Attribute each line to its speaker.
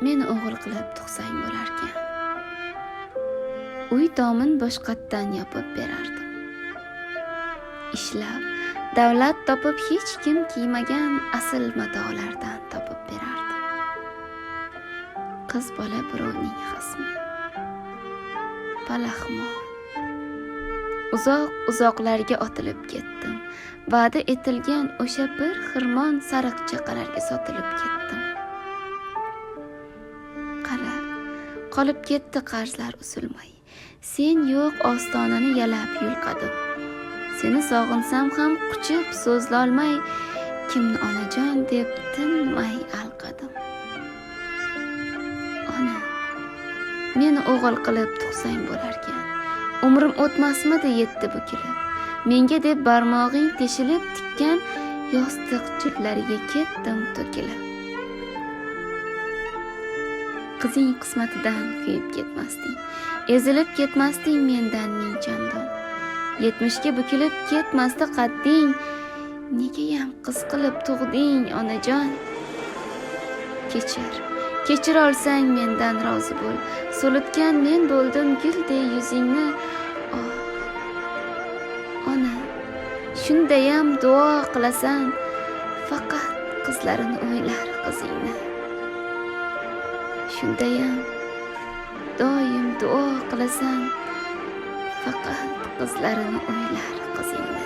Speaker 1: meni o'g'il qilib tug'sang bo'larkan. Uy tomin boshqatdan yopib berardim. Ishlab, davlat topib hech kim kiymagan asl matolardan topib berardim. Qiz bola birovning xasmi. Palaxmon. Uzoq-uzoqlarga otilib ketdim. Va'da etilgan o'sha bir xirmon sariq chaqalarga sotilib ketdim. Qara, qolib ketdi qarzlar uzilmay. Sen yo'q ostonani yalab yulqadim. Seni sog'insam ham quchib so'zlolmay, kimni onajon deb tinmay alqadim. Ona, meni o'g'il qilib tug'sang bo'larkan. Umrim o'tmasmidi yetti bukilib. Menga deb barmog'ing teshilib tikkan yostiq jutlariga ketdim to'kilib. Qizing qismatidan kuyib ketmasding, ezilib ketmasding mendan ming chandon. 70ga bukilib ketmasdi qadding, negayam qiz qilib tug'ding onajon. Kechir olsang mendan rozi bo'l. So'litgan men bo'ldim gulday yuzingni. Ona, shundayam duo qilasan, faqat qizlarini o'ylar qizingni. Shundayam doim duo qilasan, faqat qizlarini o'ylar qizingni.